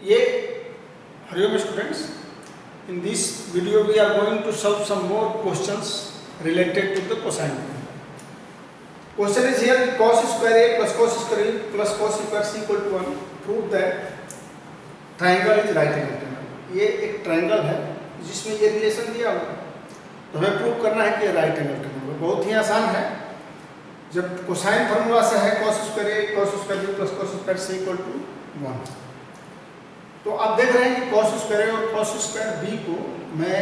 ये Hariom students, in this video we are going to solve some more questions related to the cosine. Question is here: cos square a plus cos square b plus cos square c equal to 1. Prove that triangle is right angle triangle. ये एक triangle है जिसमें ये relation दिया हुआ है, तो हमें प्रूव करना है कि ये राइट एंगल ट्रायंगल है। बहुत ही आसान है। जब कोसाइन फार्मूला से है cos square a cos square b plus cos square c equal to 1, तो आप देख रहे हैं कि cos स्क्वायर a और cos स्क्वायर b को मैं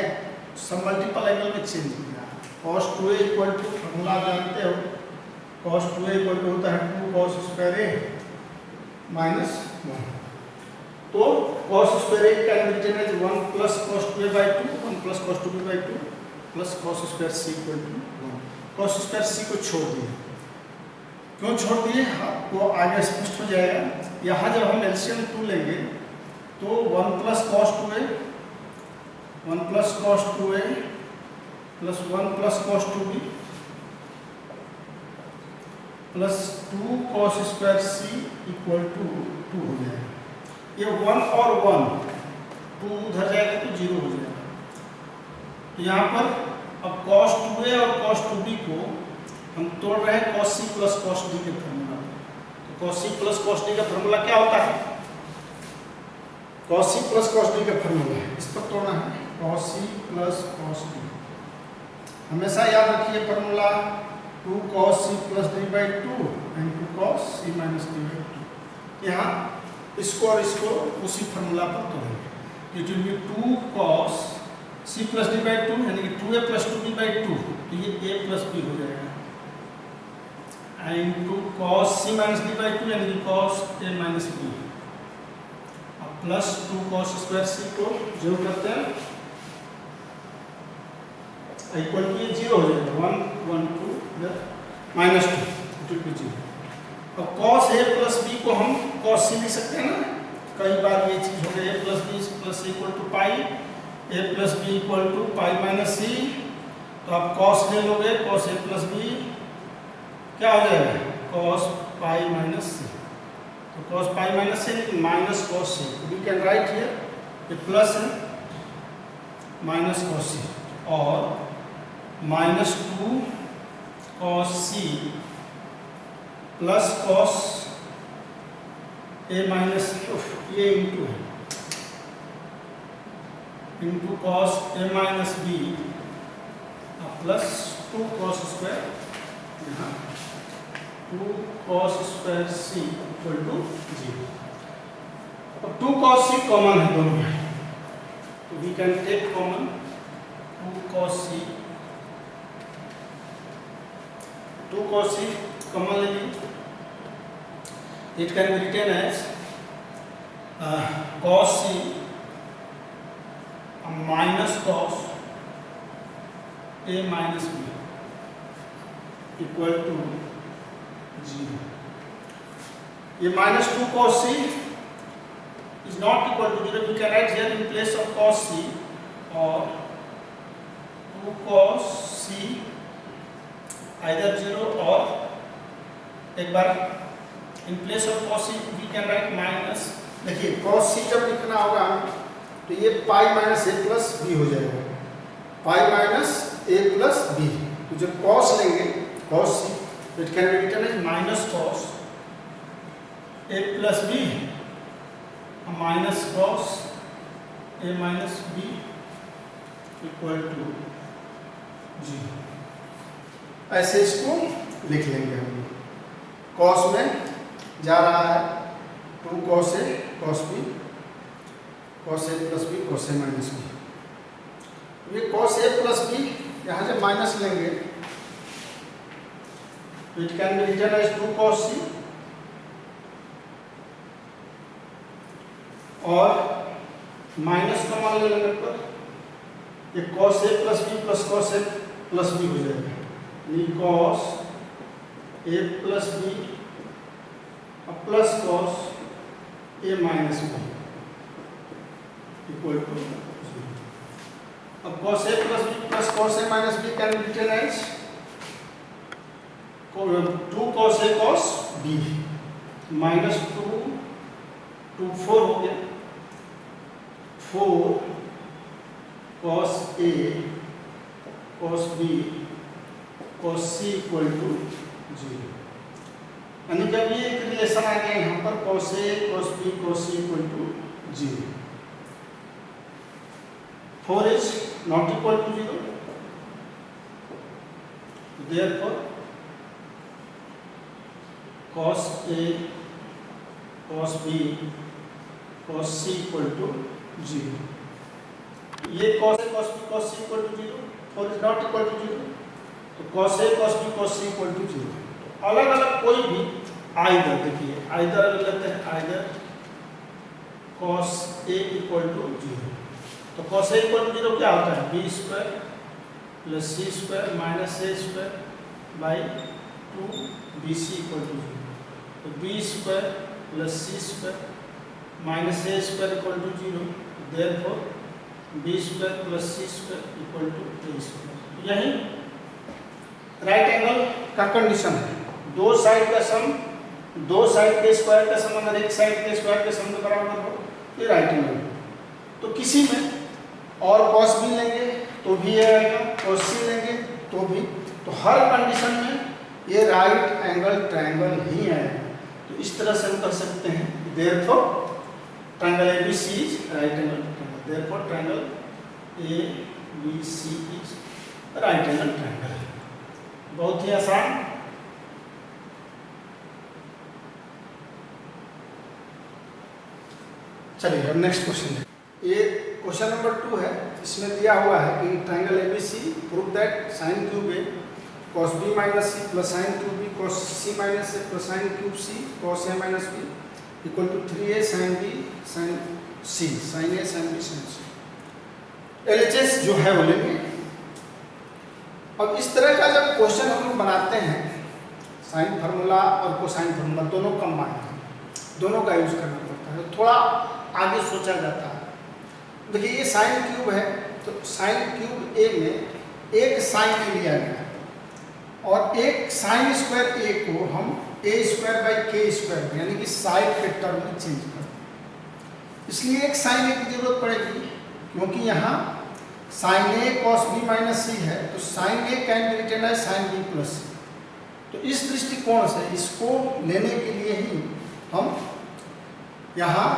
सब मल्टीपल एंगल में चेंज किया। cos 2a equal to formula जानते हो, cos 2a इक्वल टू होता है 2 cos स्क्वायर a माइनस 1। तो cos square a can be written as 1 plus cos 2a by 2 1 plus cos 2b by 2 plus cos square c equal to 1। cos square c को छोड़ दिए। क्यों छोड़ दिए वो आगे स्पष्ट हो जाएगा। यहाँ जब हम एलसीएम 2 लेंगे तो 1 plus cos 2a 1 plus cos 2a plus 1 plus cos 2b plus 2 cos square c equal to 2 हो जाएगा। ये 1 और 1 2 उधर जाएगा तो 0 हो जाएगा। तो यहाँ पर अब cos 2a और cos 2b को हम तोड़ रहे हैं cos c plus cos d के फॉर्मूला। तो cos c plus cos d का फॉर्मूला क्या होता है? cos c plus cos d का फॉर्मूला है, इस पर तोड़ना है cos c plus cos d। हमेशा याद रखिए formula 2 cos c plus d by 2 and 2 cos c minus d by 2। यहाँ इसको और इसको उसी फॉर्मूला पर तोड़ेंगे। It will be 2 cos c plus d by 2 यानी कि 2a प्लस 2b बाई 2, तो ये a प्लस b हो जाएगा। And 2 cos c minus d by 2 यानी कि cos a माइनस b, अब प्लस 2 cos स्क्वायर c को जोड़ करते हैं इक्वल टू ये 0 हो जाएगा। 1 1 2 माइनस 2 इट विल बी 0। अब cos a प्लस b को हम cos c लिख सकते हैं ना, कई बार ये चीज हो गई। a plus b plus c equal to pi, a plus b equal to pi minus c। तो आप cos ले लोगे, cos a प्लस b क्या हो जाएगा? cos pi minus c। तो cos pi minus c minus cos c, we can write here ये plus है माइनस cos c और minus 2 cos c plus cos a minus ये इंटू है into cos a minus b plus 2 cos square, यहाँ 2 cos square c equal to 0। अब 2 cos c common है दोनों में, तो we can take common 2 cos c। 2 cos c common ले लीजिए। It can be written as cos c minus cos a minus b equal to 0। ये minus 2 cos c is not equal to 0, we can write here in place of cos c or 2 cos c either 0 or एक बार in place of cos c we can write minus। देखिए cos c जब लिखना होगा तो ये pi minus a plus b हो जाएगा, pi minus a plus b। तो जब cos लेंगे cos c it can be written as minus cos a plus b minus cos a minus b equal to 0। ऐसे इसको लिख लेंगे हम। cos में जा रहा है 2 cos a cos b cos a plus b cos a minus b। ये cos a plus b यहाँ से माइनस लेंगे, it can be written as 2 cos c और माइनस कॉमन ले लेने पर ये cos a plus b plus cos a plus b हो जाएगा, यानी cos a plus b plus cos a minus b equal to 0। अब cos a plus b plus cos a minus b can be written as 2 cos a cos b minus 2 4 हो गया 4 cos A cos B cos C equal to 0। यानी कि अब ये एक relation आ गया यहाँ पर cos A cos B cos C equal to 0। 4 is not equal to 0, therefore cos A cos B cos C equal to 0। ये cos A cos B cos C equal to 0, 4 is not equal to 0, तो cos A cos B cos C equal to 0। तो अलग अलग कोई भी either, देखिए either लेते हैं, either cos A equal to 0, तो cos A इक्वल टू 0 क्या होता है, b square plus c square minus a square by 2bc equal to 0। तो b square plus c square minus a square equal to 0, therefore b square plus c square equal to a square. यही right angle का condition है। दो side का सम, दो side के square का सम अगर एक साइड के स्क्वायर के सम के बराबर हो, ये राइट एंगल। तो किसी में और cos b लेंगे तो भी आएगा, cos c लेंगे तो भी, तो हर कंडीशन में ये राइट एंगल ट्रायंगल ही आएगा। तो इस तरह से हम कर सकते हैं, therefore triangle ABC is right angle triangle, therefore triangle ABC is right angle triangle. बहुत ही आसान। चलिए अब नेक्स्ट क्वेश्चन है। ये क्वेश्चन नंबर 2 है। इसमें दिया हुआ है कि triangle ABC prove that sin cube A cos B minus C plus sin cube B cos C minus A plus sin cube C cos A minus B equal to 3A sin B sin C, sin A sin B sin C। LHS जो है वो लेंगे। अब इस तरह का जब question हम लोग बनाते हैं, साइन फार्मूला और कोसाइन फार्मूला दोनों कंबाइन है, दोनों का यूज करना पड़ता है, थोड़ा आगे सोचा जाता है। देखिए ये साइन क्यूब है, तो साइन क्यूब ए में एक साइन ए लिया गया है और एक साइन स्क्वायर ए को हम ए स्क्वायर बाई के स्क्वायर में, यानी कि साइड के टर्म में चेंज कर दें। इसलिए एक साइन ए की जरूरत पड़ेगी, क्योंकि यहाँ sine A cos B minus C है, तो sine A can be written as sine B plus C. तो इस दृष्टिकोण से इसको लेने के लिए ही हम यहाँ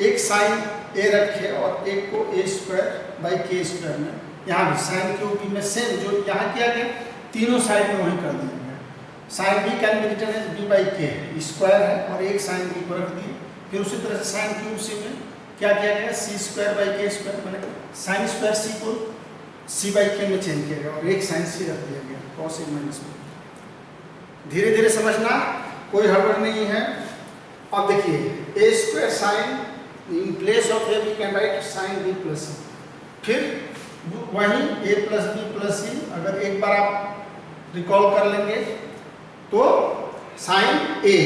एक साइन ए रखे और एक को ए स्क्वायर बाई के स्क्वायर में, यहाँ भी साइन क्यूब बी में सेम जो यहाँ किया गया, तीनों साइड में वही कर दिया गया। Sine b can be written as b by k square है और एक साइन बी को रख दिए। फिर उसी तरह से साइन क्यूब सी में क्या किया गया, सी स्क्वायर बाई के स्क्वायर बनेगा, साइन स्क्वायर सी को सी बाई के में चेंज किया गया और एक साइन सी रख दिया गया, कॉस ए माइनस बी। धीरे धीरे समझना, कोई हड़बड़ नहीं है। अब देखिए A square sine in place of A we can write sine B plus C, फिर वही A plus B plus C. अगर एक बार आप रिकॉल कर लेंगे तो साइन ए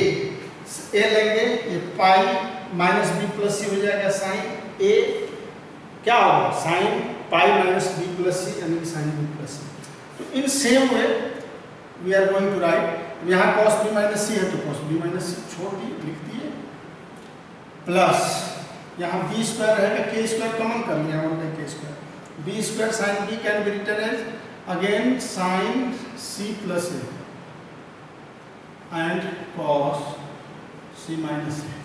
लेंगे, ये pi minus B plus C हो जाएगा, साइन ए क्या होगा, sine pi minus B plus C, यानी कि साइन बी प्लस सी। तो in same way we are going to write, यहाँ कॉस बी माइनस सी है तो कॉस बी माइनस सी छोड़ दिए, लिख दिए, प्लस यहाँ बी स्क्वायर रहेगा, के स्क्वायर कॉमन कर लिया, one by k square, b square sine b can be written as again sine c plus a and cos c minus a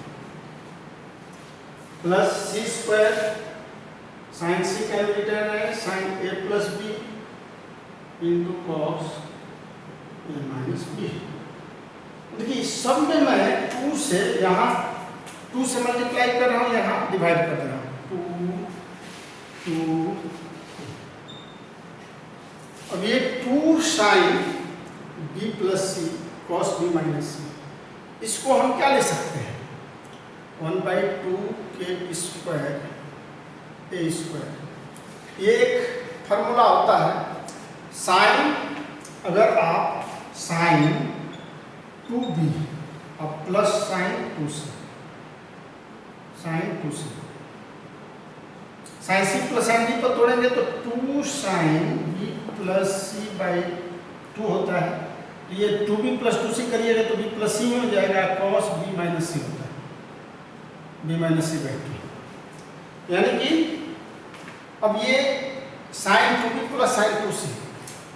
plus C square sine c can be written as sine a plus b into cos a minus b. देखिए सब में मैं 2 से यहाँ 2 से multiply कर रहा हूँ, यहाँ डिवाइड कर रहा हूँ, 2 अब ये 2 साइन बी प्लस सी कॉस बी माइनस सी, इसको हम क्या ले सकते हैं, 1/2 के स्क्वायर ए स्क्वायर। ये एक फॉर्मूला होता है, साइन अगर आप साइन 2b अब प्लस साइन 2 से, साइन 2 से sine c plus sine b पर तोड़ेंगे तो 2 sine B plus c by 2 होता है। ये 2b प्लस 2c करिएगा तो b प्लस सी में हो जाएगा, कॉस b माइनस सी होता है, b माइनस सी बाई 2, यानी कि अब ये sine 2b plus sine 2c,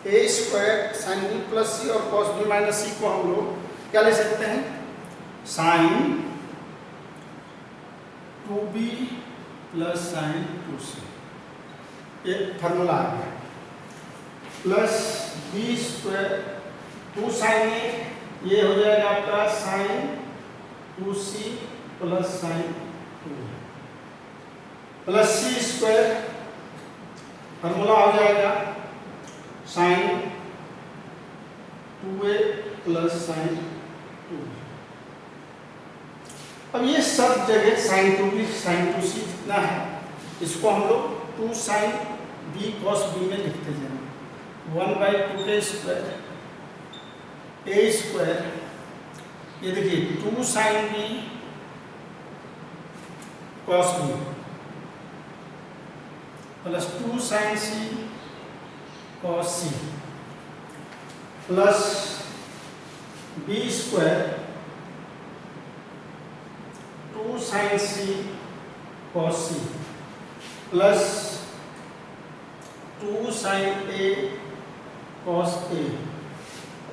a square sine b plus c और कॉस b माइनस सी को हम लोग क्या ले सकते हैं, sign 2b plus sine 2c, ये फॉर्मूला आ गया, plus B square 2 sine A, ये हो जाएगा आपका sine 2c plus sine 2 plus सी स्क्वायर, फॉर्मूला हो जाएगा साइन 2a प्लस साइन 2। अब ये सब जगह साइन 2b साइन 2c जितना है इसको हम लोग 2 साइन b कॉस b में लिखते जाएंगे, 1/2 के स्क्वायर ए स्क्वायर, ये देखिए 2 sine b cos b plus 2 sine c cos c plus b square 2 sine c cos c plus 2 sine a cos a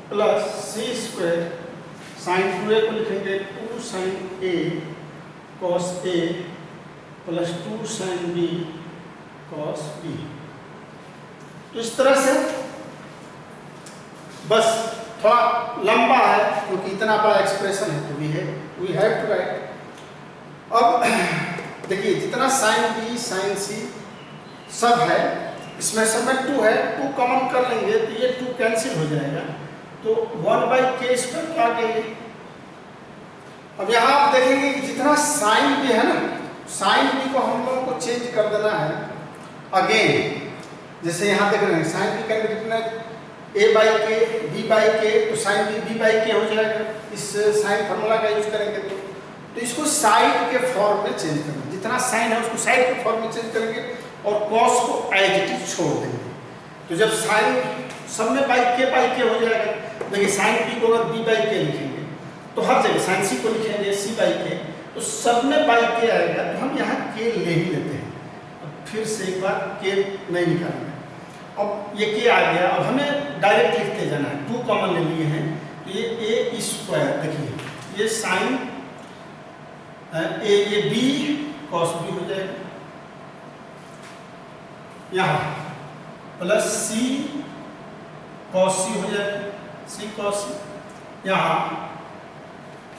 plus c square sine 2a को लिखेंगे 2 sine a cos a plus 2 sine b cos b। तो इस तरह से बस थोड़ा लंबा है क्योंकि इतना बड़ा एक्सप्रेशन है, तो वी हैव टू राइट। अब देखिए जितना साइन b साइन c सब है इसमें सब में 2 है, 2 कॉमन कर लेंगे तो ये 2 कैंसिल हो जाएगा, तो 1/k स्क्वायर क्या आगे। अब यहाँ आप देखेंगे कि जितना साइन b है ना, साइन b को हम लोगों को चेंज कर देना है अगेन, जैसे यहाँ देख रहे हैं sine b can be written a/k b/k, तो साइन b b/k हो जाएगा, इस साइन फार्मूला का यूज करेंगे तो इसको साइड के फॉर्म में चेंज करना, जितना साइन है उसको साइड के फॉर्म में चेंज करेंगे और कॉस को एज इट इज छोड़ देंगे। तो जब साइन सब में k हो जाएगा, देखिए साइन b को अगर b/k लिखेंगे तो हर जगह साइन c को लिखेंगे c/k, तो सब में k आएगा, तो हम यहाँ k ले ही लेते हैं। अब फिर से एक बार k नहीं निकालना, अब ये k आ गया, अब हमें डायरेक्ट लिखते जाना है, 2 कॉमन ले लिए हैं, तो ये a स्क्वायर देखिए ये साइन a ये b कॉस b हो जाएगा, यहाँ प्लस c कॉस c हो जाएगा, c कॉस c, यहाँ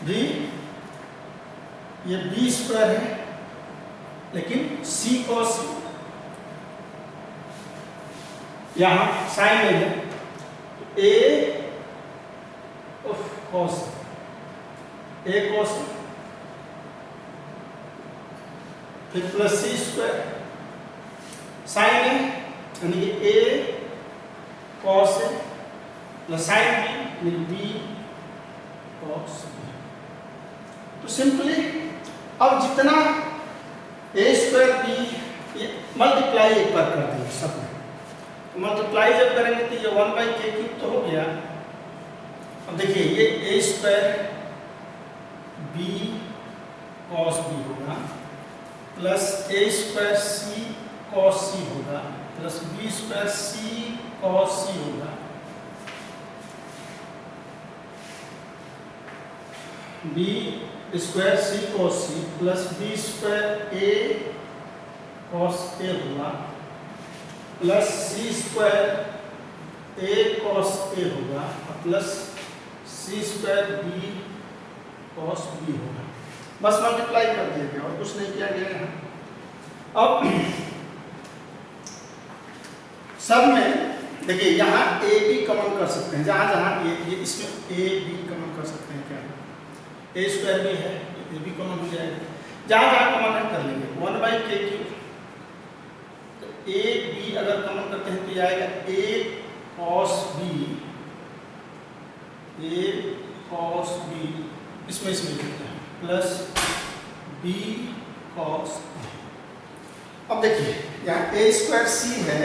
भी ये b स्क्वायर है लेकिन c कॉस c, यहाँ साइन में है a कॉस a कॉस, फिर प्लस c स्क्वायर साइन है यानी कि a कॉस है प्लस साइन b यानी b कॉस b। तो सिंपली अब जितना a स्क्वायर b ये मल्टीप्लाई एक बार कर देंगे सब में, तो मल्टीप्लाई जब करेंगे तो ये 1/k क्यूब तो हो गया। अब देखिए ये a square b cos b होगा plus a square c cos c होगा plus b square c cos c होगा, b square c cos c plus b square a cos a होगा plus c square a cos a होगा plus c square b cos b होगा। बस multiply कर दिया गया और कुछ नहीं किया गया है। अब सब में देखिए यहाँ a b कॉमन कर सकते हैं, जहाँ जहाँ ये इसमें a b कॉमन कर सकते हैं, क्या a स्क्वायर भी है a b कॉमन हो जाएगा, जहाँ जहाँ कॉमन कर लेंगे 1/k क्यूब, तो a b अगर कॉमन करते हैं तो ये आएगा a cos b, a cos b इसमें लिखते हैं प्लस b cos a। अब देखिए यहाँ a स्क्वायर c है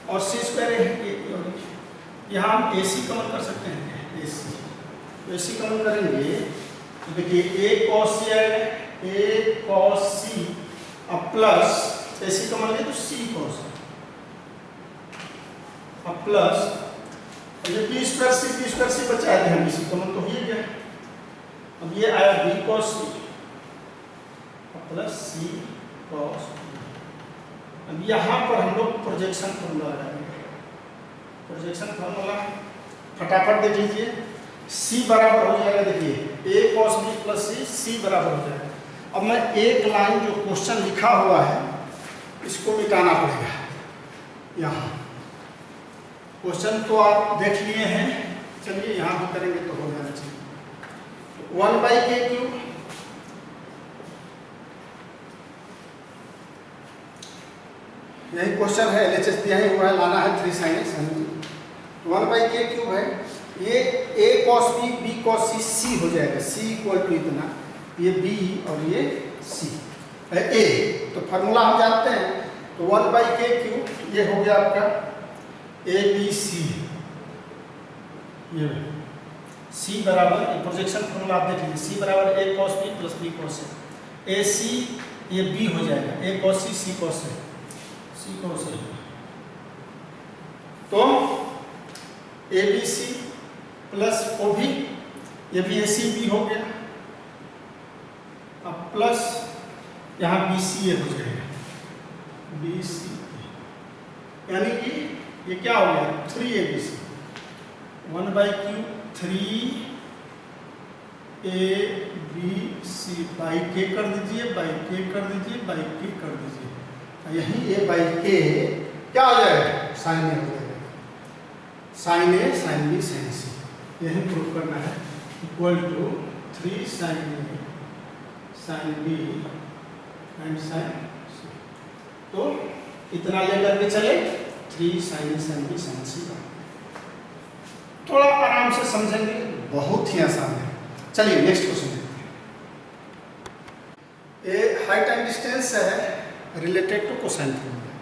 और c स्क्वायर है, यहाँ हम ac कॉमन कर सकते हैं, ac तो ac कॉमन करेंगे तो देखिए a cos c आएगा, a cos c अब प्लस AC कॉमन लिया तो C cos अब प्लस ये B स्क्वायर C बचा है, हम इसी कॉमन तो ही गया। अब ये आया B cos C plus C cos। अब यहाँ पर हम लोग प्रोजेक्शन फॉर्मूला लगाएंगे। प्रोजेक्शन फॉर्मूला फटाफट देख लीजिए। C बराबर हो जाएगा, देखिए A cos B plus C बराबर हो जाएगा। अब मैं एक लाइन जो क्वेश्चन लिखा हुआ है इसको मिटाना पड़ेगा। यहाँ क्वेश्चन तो आप देख लिए हैं, चलिए यहाँ भी करेंगे तो हो जाना चाहिए। 1/k³ यही क्वेश्चन है, LHS दिया ही हुआ है, लाना है 3 sin A sin B। 1/k³ है, ये A cos B B cos C हो जाएगा। C इक्वल टू इतना, ये B और ये C है A। तो फार्मूला हम जानते हैं, तो 1/k³ ये हो गया आपका ABC। ये C बराबर, प्रोजेक्शन फॉर्मूला आप देख लीजिए, C बराबर A cos B plus B cos A। AC ये B हो जाएगा, A cos C C cos A C cos A। तो ABC प्लस O भी, ये भी AC B हो गया। अब प्लस यहाँ BCA हो जाएगा, BCA यानी कि ये क्या हो गया 3ABC। 1/q 3ABC by k कर दीजिए, बाई k कर दीजिए, बाई k कर दीजिए। यही A/k क्या हो जाएगा sin A हो जाएगा, sin A sin B sin C। यही प्रूव करना है, equal to 3 sin A sin B and sin C। तो इतना लेकर के चले 3 sin A sin B sin C। थोड़ा आराम से समझेंगे, बहुत ही आसान है। चलिए नेक्स्ट क्वेश्चन देखते हैं। ए हाइट एंड डिस्टेंस है रिलेटेड टू कोसाइन फॉर्मूला।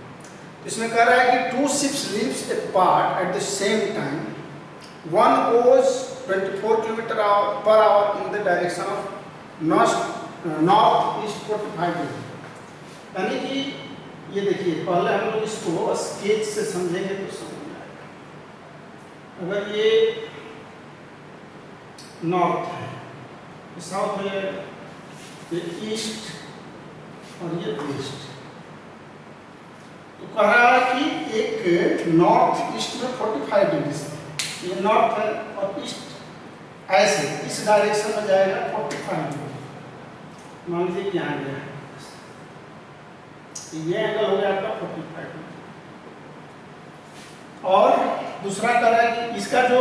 इसमें कह रहा है कि 2 ships leaves a part at the same time, one goes 24 km/h in the direction of north east 45 degree। यानी कि ये देखिए, पहले हम लोग इसको स्केच से समझेंगे तो समझ में आएगा। अगर ये नॉर्थ है, साउथ है, ये ईस्ट और ये वेस्ट। तो कह रहा है कि एक नॉर्थ ईस्ट में 45 डिग्री से, ये नॉर्थ है और ईस्ट ऐसे इस डायरेक्शन में जाएगा 45 डिग्री। मान लीजिए यहाँ गया, ये एंगल हो गया आपका 45 डिग्री। और दूसरा कह रहा है कि इसका जो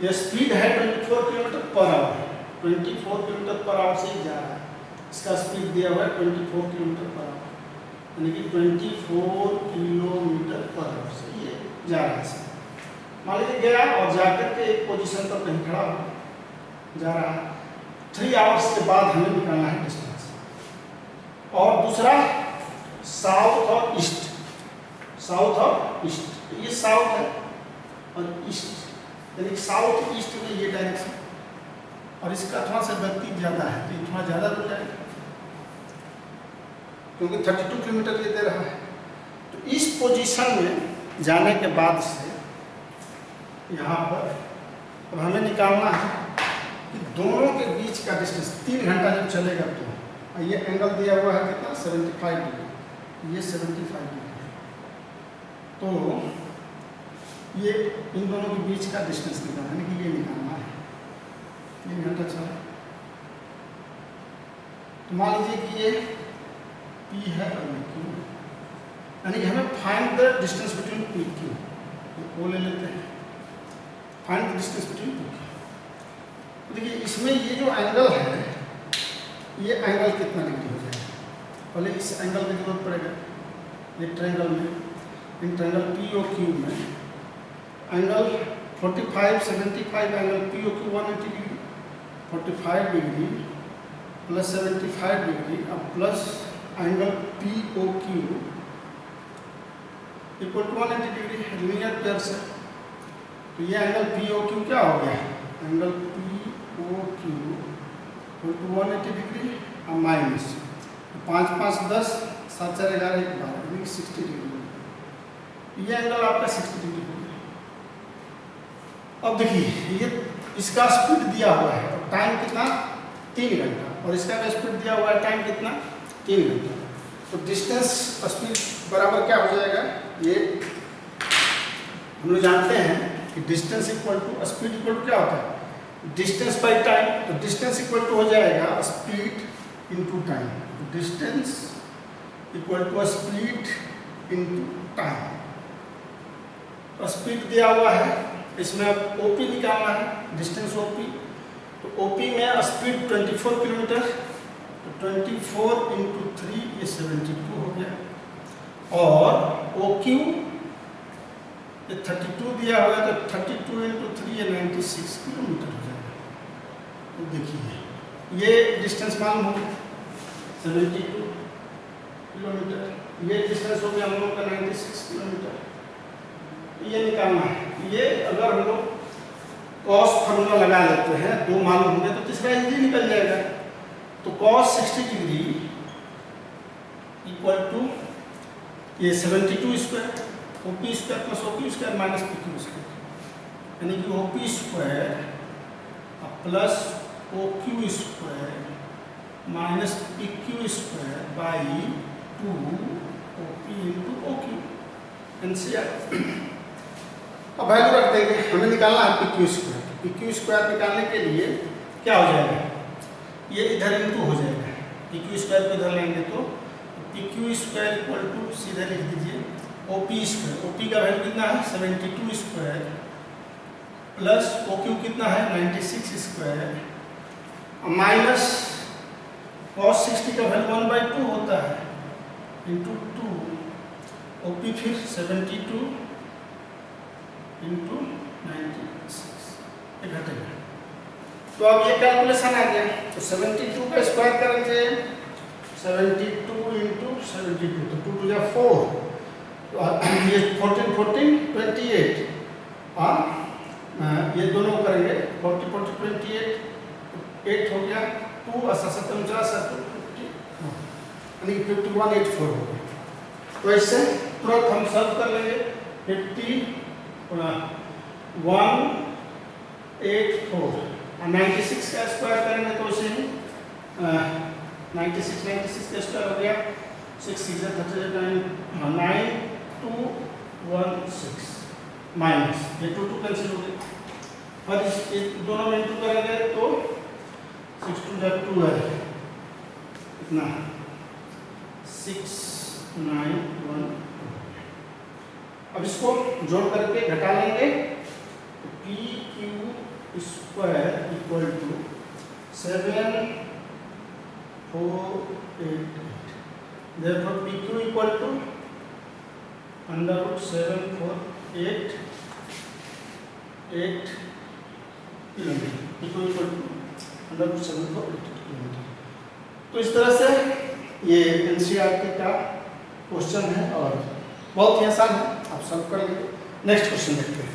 ये स्पीड है 24 km/h, 24 km/h से जा रहा है। इसका स्पीड दिया हुआ है 24 km/h, यानी कि 24 km/h से ये जा रहा है। मान लीजिए गया और जाकर के एक पोजीशन पर कहीं खड़ा हो जा रहा है। 3 आवर्स के बाद हमें निकालना है डिस्टेंस। और दूसरा साउथ और ईस्ट, साउथ और ईस्ट, ये साउथ है और ईस्ट, यानी साउथ ईस्ट में ये डायरेक्शन, और इसका थोड़ा सा गति ज़्यादा है तो ये थोड़ा ज़्यादा हो जाएगा, क्योंकि 32 किलोमीटर ये दे रहा है। तो इस पोजीशन में जाने के बाद से यहाँ पर अब हमें निकालना है कि दोनों के बीच का डिस्टेंस 3 घंटा जब चलेगा तो ये एंगल दिया हुआ है कितना 75 डिग्री, ये 75 डिग्री। तो ये इन दोनों के बीच का डिस्टेंस निकालना है, कि ये निकालना है 3 घंटा चला। तो मान लीजिए कि ये P है और ये Q है, यानी कि हमें find the distance between P Q। वो ले लेते हैं, find the distance between P Q। देखिए इसमें ये जो एंगल है, ये एंगल कितना डिग्री हो जाएगा, पहले इस एंगल की जरूरत पड़ेगा। ये ट्रायंगल में, इन ट्रायंगल POQ में angle 45 75 angle POQ 180 degree, 45 degree plus 75 degree अब plus angle POQ equal to 180 degree, linear pair से। तो ये एंगल POQ क्या हो गया, angle POQ equal to 180 degree और माइनस 5 5 10, 7 4 11 1 12, यानी कि 60 डिग्री। ये एंगल आपका 60 डिग्री हो गया। अब देखिए ये इसका स्पीड दिया हुआ है और टाइम कितना 3 घंटा, और इसका भी स्पीड दिया हुआ है टाइम कितना 3 घंटा। तो डिस्टेंस स्पीड बराबर क्या हो जाएगा, ये हम लोग जानते हैं कि distance equal to speed equal to क्या होता है डिस्टेंस बाई टाइम। तो डिस्टेंस इक्वल टू हो जाएगा speed into time. Distance equal to speed into time. तो स्पीड दिया हुआ है, इसमें अब ओपी निकालना है, डिस्टेंस ओपी। तो ओपी में स्पीड 24 किलोमीटर, तो 24 इंटू 3 ये 72 हो गया। और ओक्यू ये 32 दिया हुआ है, तो 32 इंटू 3 ये 96 किलोमीटर हो जाएगा। तो देखिए ये डिस्टेंस मालूम हो 72 किलोमीटर, ये डिस्टेंस हो गया हम लोग का 96 किलोमीटर। ये निकालना है। ये अगर हम लोग कॉस फार्मूला लगा लेते हैं, दो मालूम होंगे तो तीसरा इजी निकल जाएगा। तो कॉस 60 डिग्री इक्वल टू ये 72 square OP square plus OP square minus PQ square, यानी कि OP square plus OQ square minus PQ square by 2 OP into OQ. NCR अब वैल्यू रख देंगे, हमें निकालना है पीक्यू स्क्वायर। पीक्यू स्क्वायर निकालने के लिए क्या हो जाएगा, ये इधर इंटू हो जाएगा। पीक्यू स्क्वायर को इधर लेंगे तो पीक्यू स्क्वायर इक्वल टू सीधा लिख दीजिए ओपी स्क्वायर। ओपी का वैल्यू कितना है 72 स्क्वायर प्लस ओक्यू कितना है 96 स्क्वायर माइनस कॉस 60 का वैल्यू 1/2 होता है इंटू 2 ओपी फिर 72 इंटू 96 ये घटेगा। तो अब ये कैलकुलेशन आ गया। तो 72 का स्क्वायर करेंगे 72 इंटू 72, तो 2 to 4, तो ये 14 14 28, ये दोनों करेंगे 40 40 28, 8 हो गया 2 और 7 49 यानी 5184 हो गया। तो ऐसे तुरंत हम सॉल्व कर लेंगे। 5184 और 96 का स्क्वायर करेंगे तो उसे 96 का स्क्वायर हो गया 6 6 9216 माइनस ये 2 2 कैंसिल हो गया और इस दोनों में इंटू करेंगे तो 6 2 2 है कितना 6912। अब इसको जोड़ करके घटा लेंगे तो P Q square equal to 7488। therefore P Q equal to √748 kilometre. P Q equal to √748 kilometre. तो इस तरह से ये एनसीईआरटी का क्वेश्चन है और बहुत ही आसान है, आप सॉल्व कर लेंगे। नेक्स्ट क्वेश्चन देखते हैं।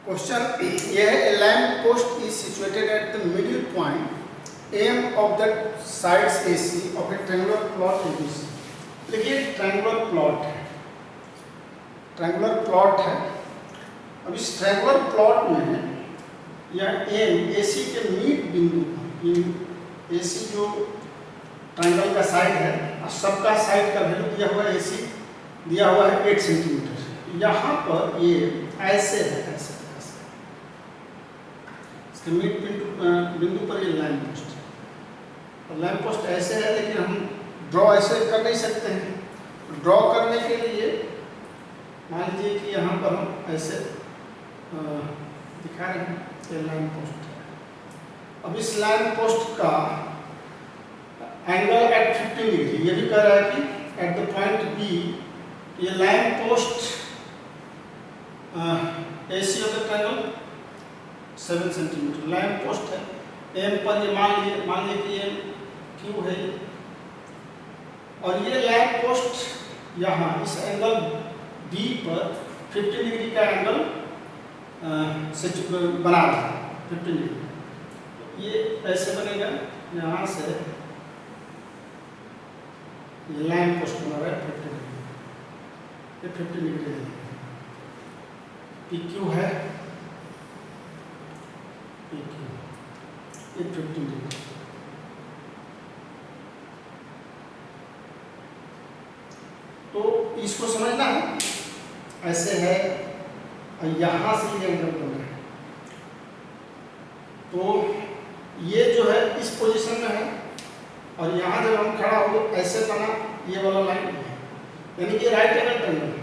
क्वेश्चन ये है a lamp post is situated at the middle point M of the sides AC of a triangular plot ABC। देखिए ट्रायंगुलर प्लॉट है, ट्रायंगुलर प्लॉट है। अब इस ट्रायंगुलर प्लॉट में या एम AC के मीट बिंदु पर AC जो ट्रायंगल का साइड है और सबका साइड का वैल्यू दिया हुआ है AC दिया हुआ है 8 सेंटीमीटर। यहाँ पर ये ऐसे है, ऐसे इसके मिड बिंदु पर ये लाइन पोस्ट है और लाइन पोस्ट ऐसे है, लेकिन हम ड्रॉ ऐसे कर नहीं सकते हैं। ड्रॉ करने के लिए मान लीजिए कि यहाँ पर हम ऐसे दिखा रहे हैं ये लाइन पोस्ट है। अब इस लाइन पोस्ट का एंगल एट 15 डिग्री, ये भी कह रहा है कि एट द पॉइंट बी ये line post AC of the triangle 7 centimetre line post है। एम पर ये मान लीजिए कि एम क्यू है और ये लाइन पोस्ट यहाँ इस एंगल B पर 15 डिग्री का एंगल से बना रहा है 15 डिग्री। ये ऐसे बनेगा, यहाँ से ये लाइन पोस्ट बना रहा है 50 डिग्री, ये 50 डिग्री है। PQ है, PQ ये 50 डिग्री। तो इसको समझना है, ऐसे है और यहाँ से ये एंगल बना है, तो ये जो है इस पोजीशन में है और यहाँ जब हम खड़ा हो ऐसे बना, ये वाला लाइन है, यानी कि राइट एंगल ट्रायंगल है।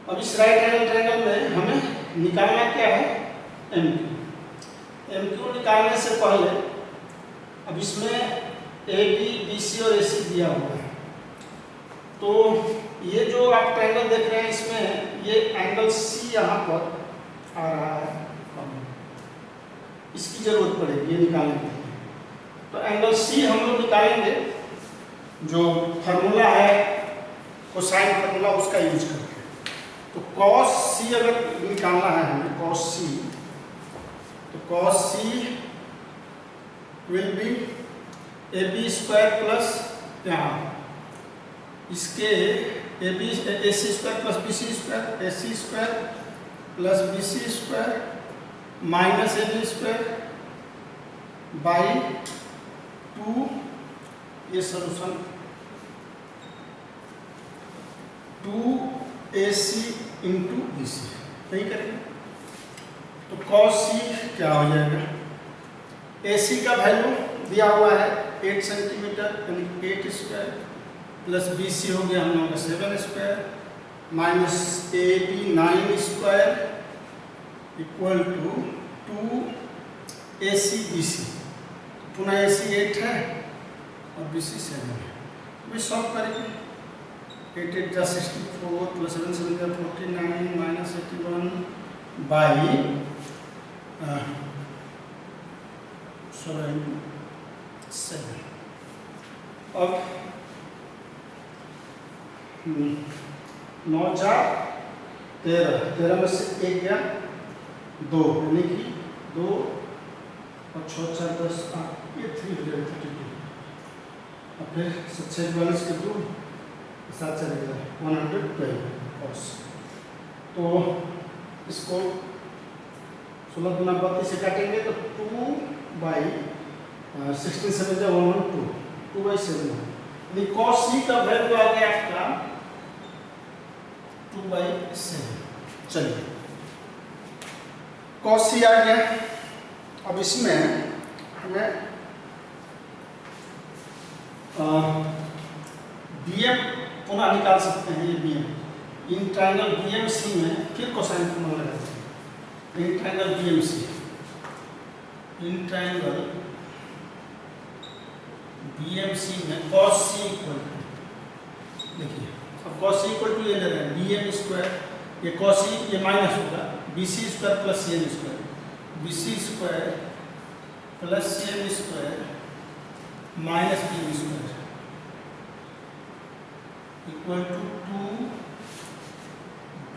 अब इस राइट एंगल ट्रायंगल में हमें निकालना क्या है, MQ निकालने से पहले अब इसमें AB, BC और AC दिया हुआ है, तो ये जो आप ट्रायंगल देख रहे हैं इसमें ये एंगल C यहाँ पर आ रहा है, इसकी जरूरत पड़ेगी ये निकालने के लिए। तो एंगल C हम लोग निकालेंगे, जो फार्मूला है कोसाइन फार्मूला उसका यूज करके। तो cos C अगर निकालना है हमें, cos C, तो cos C will be AB square plus यहाँ इसके AC square plus BC square, AC square plus BC square minus AB square by 2, ये सोल्यूशन 2AC इंटू BC, नहीं करेंगे तो cos C क्या हो जाएगा, AC का वैल्यू दिया हुआ है 8 सेंटीमीटर यानी 8 स्क्वायर प्लस BC हो गया हम लोगों का 7 square minus AB 9 square equal to 2AC BC, पुनः AC 8 है और BC 7 है। अभी सॉल्व करेंगे, 8 8 जा 64 प्लस 7 7 जा 49 माइनस 81 बाई 7। अब 9 जा 13, 13 में से 1 गया 2, यानी कि 2 और 6 4 10 8, ये 3 हो जाएगा 32। और फिर 6 42 के 2 7 चलेगा 112 cos। तो इसको 16 गुना 32 से काटेंगे तो 2 बाई 16 7 जा 112, 2 बाई 7 यानी cos C का वैल्यू आ गया आपका 2 बाई 7। चलिए cos C आ गया। अब इसमें हमें BM पुनः निकाल सकते हैं, ये BM इन ट्रायंगल BMC में फिर कोसाइन फॉर्मूला लगाते हैं। In triangle BMC, in triangle BMC में cos C इक्वल टू, देखिए अब cos C इक्वल टू ये ले रहे हैं BM स्क्वायर, ये cos C ये माइनस होगा BC square plus CM square, BC square plus CM square minus BM square equal to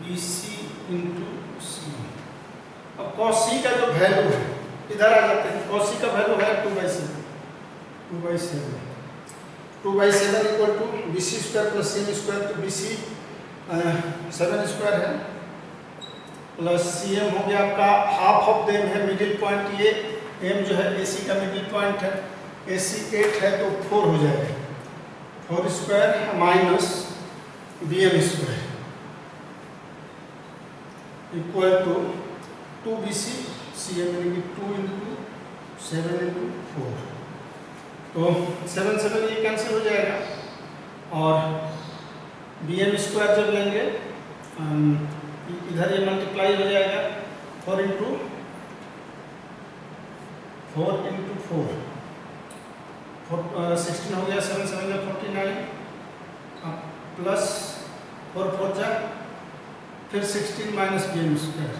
2BC into CM। अब cos C का जो वैल्यू है इधर आ जाते हैं, cos C का वैल्यू है 2/7, 2/7 equal to BC square plus CM square, तो BC 7 स्क्वायर है प्लस CM हो गया आपका हाफ ऑफ देम है मिडिल पॉइंट, ये M जो है AC का मिडिल पॉइंट है, AC 8 है तो 4 हो जाएगा, 4 square minus BM square equal to 2BC CM यानी कि 2 इंटू 7 इंटू 4, तो 7 7 ये कैंसिल हो जाएगा और BM स्क्वायर जब लेंगे इधर ये मल्टीप्लाई हो जाएगा 4 इंटू 4 16 हो गया, 7 7 जा 49 प्लस 4 4 जा फिर 16 माइनस BM स्क्वायर,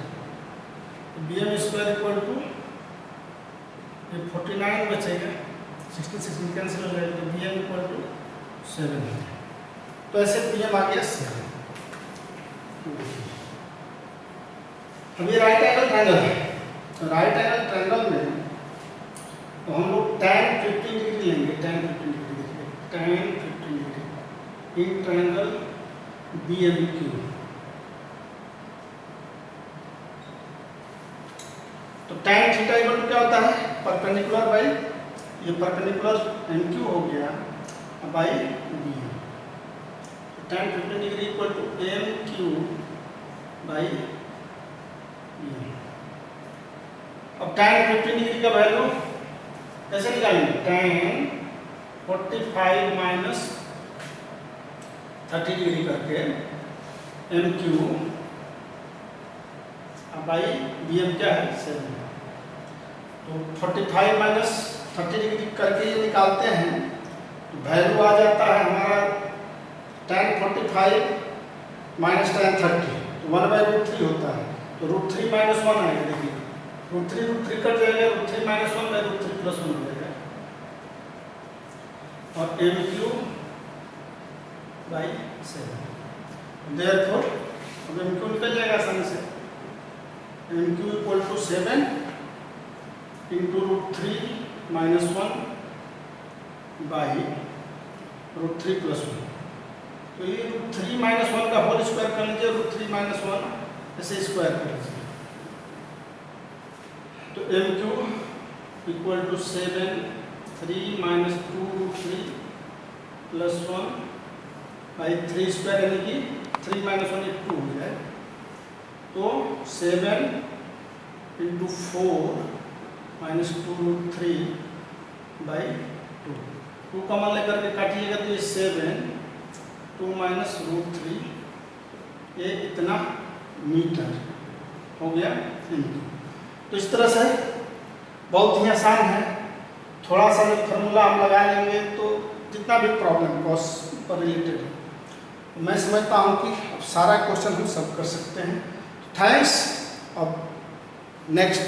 तो BM स्क्वायर इक्वल टू ये 49 बचेगा, 16 16 कैंसिल हो जाएगा, तो BM इक्वल टू 7। तो ऐसे BM आ गया 7। अभी राइट एंगल ट्रायंगल है, तो राइट एंगल ट्रायंगल में तो हम लोग tan 15 डिग्री लेंगे, tan 15 डिग्री देखिए tan 15 degree in triangle BMQ। तो tan थीटा इक्वल टू क्या होता है, परपेंडिकुलर बाई ये परपेंडिकुलर MQ हो गया बाई BM। तो tan 15 degree equal to MQ by BM। अब tan 15 डिग्री का वैल्यू कैसे निकालेंगे, tan 45 माइनस 30 डिग्री करके MQ बाई BM क्या है 7। तो 45 माइनस 30 डिग्री करके ये निकालते हैं तो वैल्यू आ जाता है हमारा tan 45 माइनस tan 30 तो 1/√3 होता है। तो √3 माइनस 1 आएगा, देखिए √3 कट जाएगा, √3 माइनस 1/√3 प्लस 1 हो जाएगा। और MQ बाई 7 देयरफॉर अब MQ निकल जाएगा आसानी से, MQ equal to 7 into √3 minus 1 by √3 plus 1। तो ये √3 माइनस 1 का होल स्क्वायर कर लीजिए, √3 माइनस 1 ऐसे स्क्वायर कर लीजिए। तो MQ equal to 7 3 minus 2 √3 plus 1 by 3 square यानी कि 3 माइनस 1 2 हो जाए। तो 7 इंटू 4 माइनस 2 √3 बाई 2 कॉमन लेकर के काटिएगा तो ये 7 2 माइनस √3 ये इतना मीटर हो गया। तो इस तरह से बहुत ही आसान है, थोड़ा सा जब फार्मूला हम लगा लेंगे तो जितना भी प्रॉब्लम कॉस पर रिलेटेड है मैं समझता हूँ कि अब सारा क्वेश्चन हम सब कर सकते हैं। थैंक्स। अब नेक्स्ट